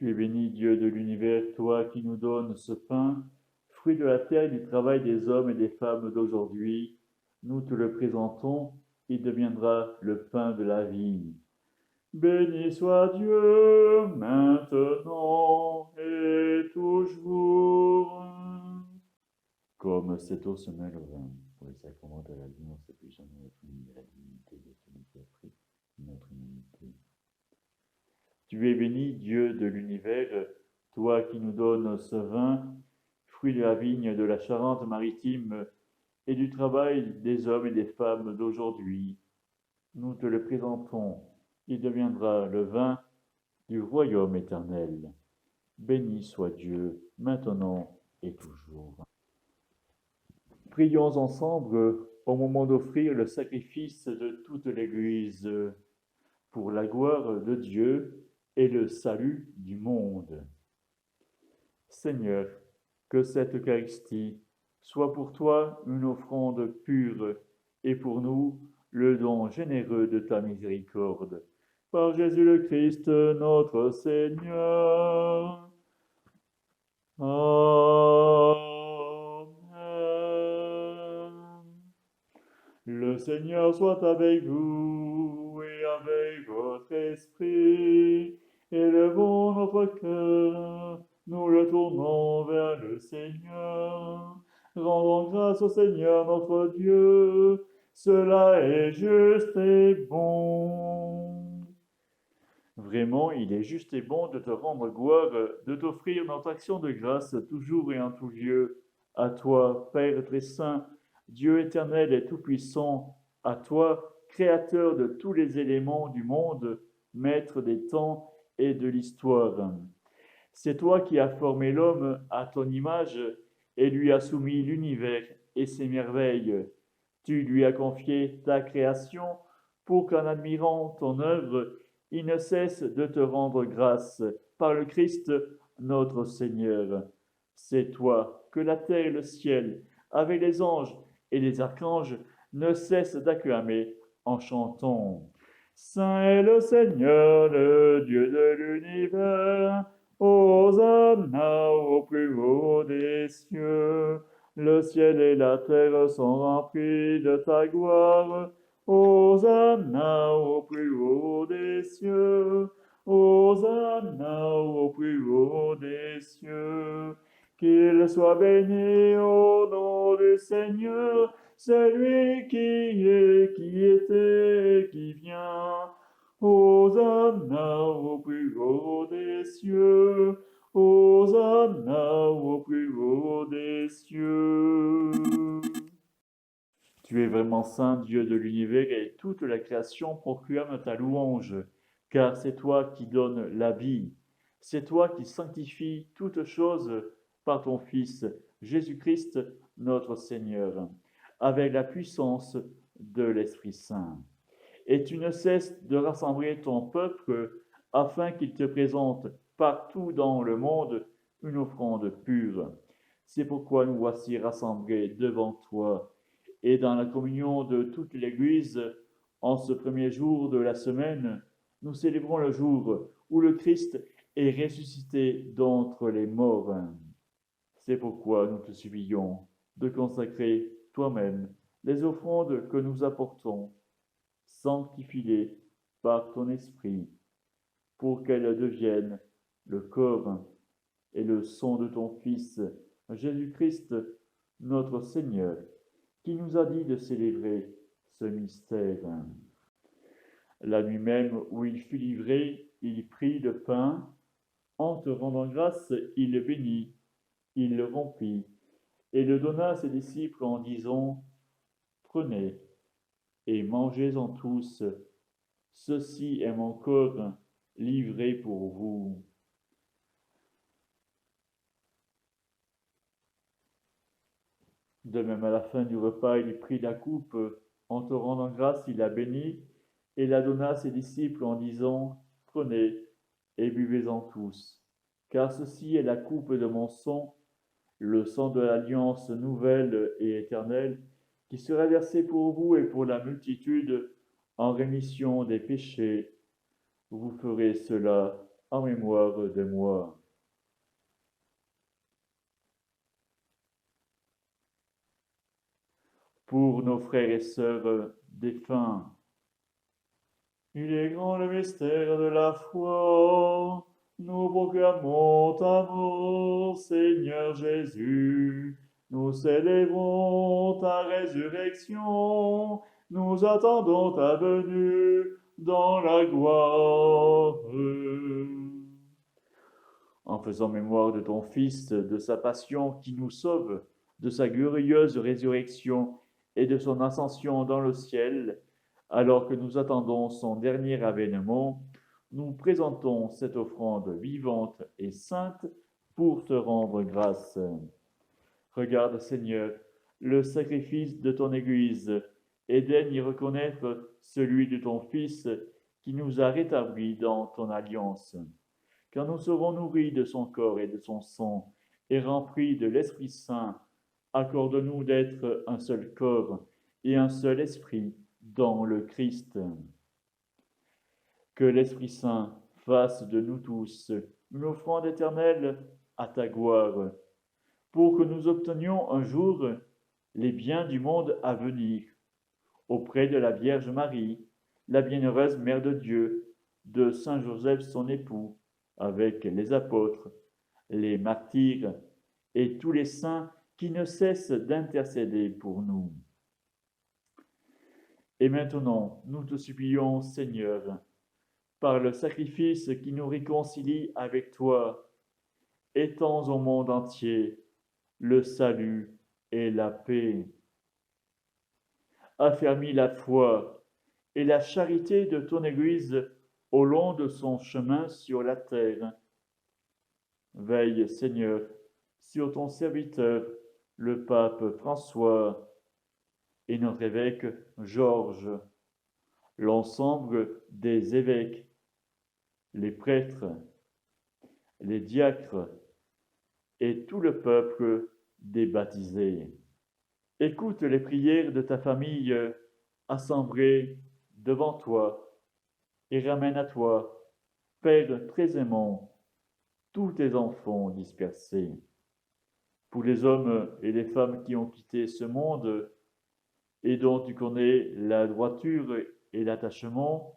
Tu es béni, Dieu de l'univers, toi qui nous donnes ce pain, fruit de la terre et du travail des hommes et des femmes d'aujourd'hui. Nous te le présentons, il deviendra le pain de la vie. Béni soit Dieu, maintenant et toujours. Comme cette eau se mêle au vin, pour les sacrements de la vie, on ne plus jamais être unis à la divinité de celui qui a pris notre humanité. Tu es béni, Dieu de l'univers, toi qui nous donnes ce vin, fruit de la vigne de la Charente-Maritime et du travail des hommes et des femmes d'aujourd'hui. Nous te le présentons, il deviendra le vin du royaume éternel. Béni soit Dieu, maintenant et toujours. Prions ensemble au moment d'offrir le sacrifice de toute l'Église pour la gloire de Dieu et le salut du monde. Seigneur, que cette Eucharistie soit pour toi une offrande pure et pour nous le don généreux de ta miséricorde. Par Jésus le Christ, notre Seigneur. Amen. Le Seigneur soit avec vous et avec votre esprit. Élevons notre cœur, nous le tournons vers le Seigneur. Rendons grâce au Seigneur notre Dieu, cela est juste et bon. Vraiment, il est juste et bon de te rendre gloire, de t'offrir notre action de grâce toujours et en tout lieu. À toi, Père très saint, Dieu éternel et tout-puissant, à toi, Créateur de tous les éléments du monde, Maître des temps et de l'histoire. C'est toi qui as formé l'homme à ton image et lui as soumis l'univers et ses merveilles. Tu lui as confié ta création pour qu'en admirant ton œuvre, il ne cesse de te rendre grâce par le Christ notre Seigneur. C'est toi que la terre et le ciel, avec les anges et les archanges, ne cessent d'acclamer en chantant. Saint est le Seigneur, le Dieu de l'univers. Hosanna au plus haut des cieux. Le ciel et la terre sont remplis de ta gloire. Hosanna au plus haut des cieux. Hosanna au plus haut des cieux. Qu'il soit béni au nom du Seigneur, celui qui est, qui était et qui vient. Hosanna au plus haut des cieux. Hosanna au plus haut des cieux. Tu es vraiment saint, Dieu de l'univers, et toute la création proclame ta louange, car c'est toi qui donnes la vie. C'est toi qui sanctifies toutes choses par ton Fils, Jésus-Christ, notre Seigneur, avec la puissance de l'Esprit Saint. Et tu ne cesses de rassembler ton peuple afin qu'il te présente partout dans le monde une offrande pure. C'est pourquoi nous voici rassemblés devant toi et dans la communion de toute l'Église, en ce premier jour de la semaine, nous célébrons le jour où le Christ est ressuscité d'entre les morts. C'est pourquoi nous te supplions de consacrer toi-même les offrandes que nous apportons. Sanctifie-les par ton esprit, pour qu'elles deviennent le corps et le sang de ton Fils, Jésus-Christ, notre Seigneur, qui nous a dit de célébrer ce mystère. La nuit même où il fut livré, il prit le pain, en te rendant grâce, il le bénit, il le rompit, et le donna à ses disciples en disant, prenez et mangez-en tous, ceci est mon corps livré pour vous. De même, à la fin du repas, il prit la coupe, en te rendant grâce, il la bénit, et la donna à ses disciples en disant, prenez et buvez-en tous, car ceci est la coupe de mon sang, le sang de l'alliance nouvelle et éternelle, qui sera versé pour vous et pour la multitude en rémission des péchés. Vous ferez cela en mémoire de moi. Pour nos frères et sœurs défunts, il est grand le mystère de la foi. Nous proclamons ta mort, Seigneur Jésus. Nous célébrons ta résurrection. Nous attendons ta venue dans la gloire. En faisant mémoire de ton Fils, de sa passion qui nous sauve, de sa glorieuse résurrection et de son ascension dans le ciel, alors que nous attendons son dernier avènement, nous présentons cette offrande vivante et sainte pour te rendre grâce. Regarde, Seigneur, le sacrifice de ton Église et daigne y reconnaître celui de ton Fils qui nous a rétablis dans ton alliance. Quand nous serons nourris de son corps et de son sang et remplis de l'Esprit Saint, accorde-nous d'être un seul corps et un seul esprit dans le Christ. Que l'Esprit Saint fasse de nous tous une offrande éternelle à ta gloire, pour que nous obtenions un jour les biens du monde à venir, auprès de la Vierge Marie, la bienheureuse Mère de Dieu, de Saint Joseph son époux, avec les apôtres, les martyrs et tous les saints qui ne cessent d'intercéder pour nous. Et maintenant, nous te supplions, Seigneur, par le sacrifice qui nous réconcilie avec toi, étends au monde entier le salut et la paix. Affermis la foi et la charité de ton Église au long de son chemin sur la terre. Veille, Seigneur, sur ton serviteur, le pape François, et notre évêque Georges, l'ensemble des évêques, les prêtres, les diacres et tout le peuple des baptisés. Écoute les prières de ta famille assemblée devant toi et ramène à toi, Père très aimant, tous tes enfants dispersés. Pour les hommes et les femmes qui ont quitté ce monde et dont tu connais la droiture et l'attachement,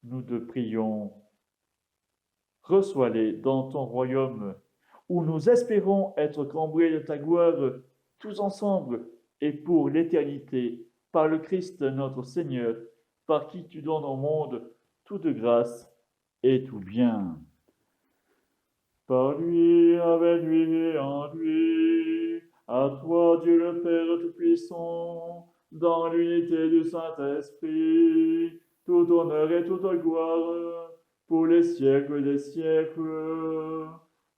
nous te prions. Reçois-les dans ton royaume, où nous espérons être comblés de ta gloire tous ensemble et pour l'éternité, par le Christ notre Seigneur, par qui tu donnes au monde toute grâce et tout bien. Par lui, avec lui et en lui, à toi Dieu le Père Tout-Puissant, dans l'unité du Saint-Esprit, tout honneur et toute gloire, pour les siècles des siècles.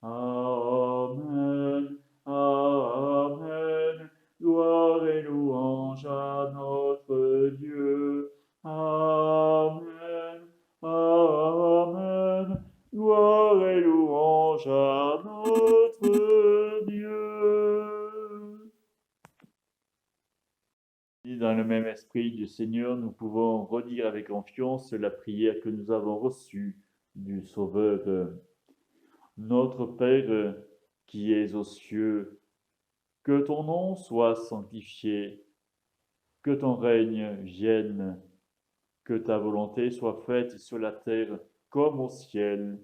Amen. Amen. Gloire et louange à notre Dieu. Amen. Amen. Gloire et louange à notre Dieu. Et dans le même esprit du Seigneur, nous pouvons redire avec confiance la prière que nous avons reçue du Sauveur. Notre Père qui es aux cieux, que ton nom soit sanctifié, que ton règne vienne, que ta volonté soit faite sur la terre comme au ciel.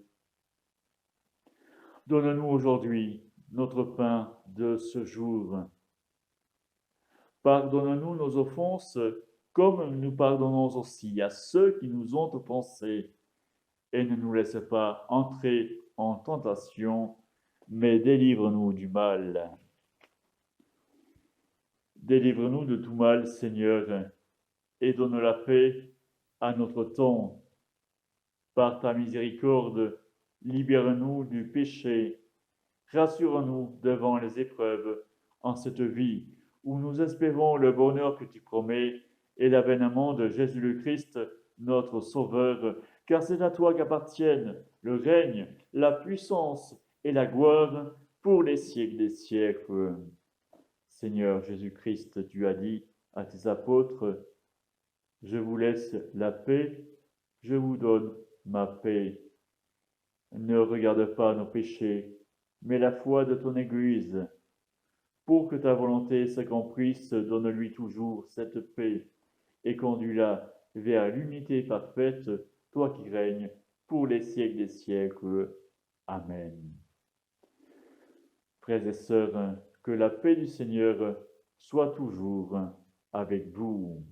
Donne-nous aujourd'hui notre pain de ce jour. Pardonne-nous nos offenses, comme nous pardonnons aussi à ceux qui nous ont offensés. Et ne nous laisse pas entrer en tentation, mais délivre-nous du mal. Délivre-nous de tout mal, Seigneur, et donne la paix à notre temps. Par ta miséricorde, libère-nous du péché. Rassure-nous devant les épreuves en cette vie où nous espérons le bonheur que tu promets et l'avènement de Jésus le Christ, notre Sauveur, car c'est à toi qu'appartiennent le règne, la puissance et la gloire pour les siècles des siècles. Seigneur Jésus-Christ, tu as dit à tes apôtres, je vous laisse la paix, je vous donne ma paix. Ne regarde pas nos péchés, mais la foi de ton Église. Pour que ta volonté s'accomplisse, donne-lui toujours cette paix et conduis-la vers l'unité parfaite, toi qui règnes pour les siècles des siècles. Amen. Frères et sœurs, que la paix du Seigneur soit toujours avec vous.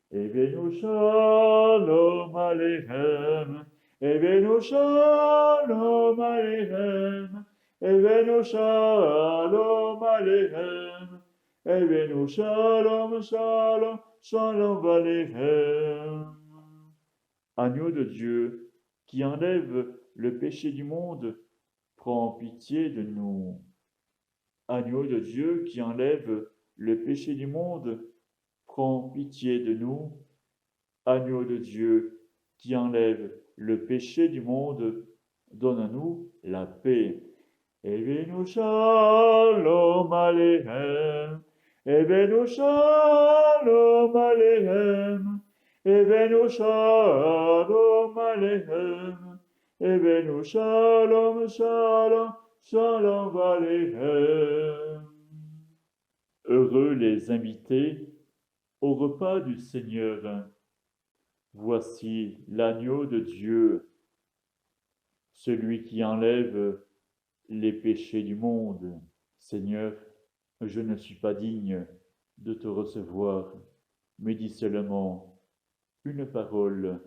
Evenu shalom aleichem, Evenu shalom aleichem, Evenu shalom aleichem, Evenu shalom, shalom, shalom aleichem. Agneau de Dieu, qui enlève le péché du monde, prends pitié de nous. Agneau de Dieu, qui enlève le péché du monde, prends pitié de nous. Agneau de Dieu, qui enlève le péché du monde, donne-nous la paix. Evenu shalom aleichem, Evenu shalom aleichem, Evenu shalom aleichem, Evenu shalom, shalom, shalom aleichem. Heureux les invités au repas du Seigneur. Voici l'agneau de Dieu, celui qui enlève les péchés du monde. Seigneur, je ne suis pas digne de te recevoir, mais dis seulement une parole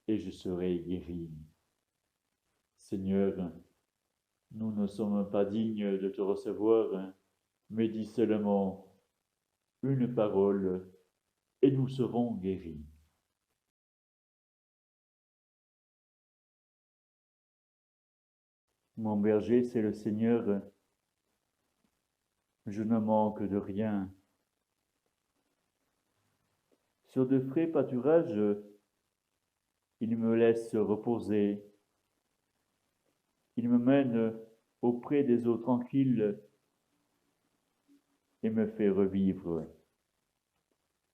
et je serai guéri. Seigneur, nous ne sommes pas dignes de te recevoir, mais dis seulement une parole et nous serons guéris. Mon berger, c'est le Seigneur, je ne manque de rien. Sur de frais pâturages, il me laisse reposer. Il me mène auprès des eaux tranquilles et me fait revivre.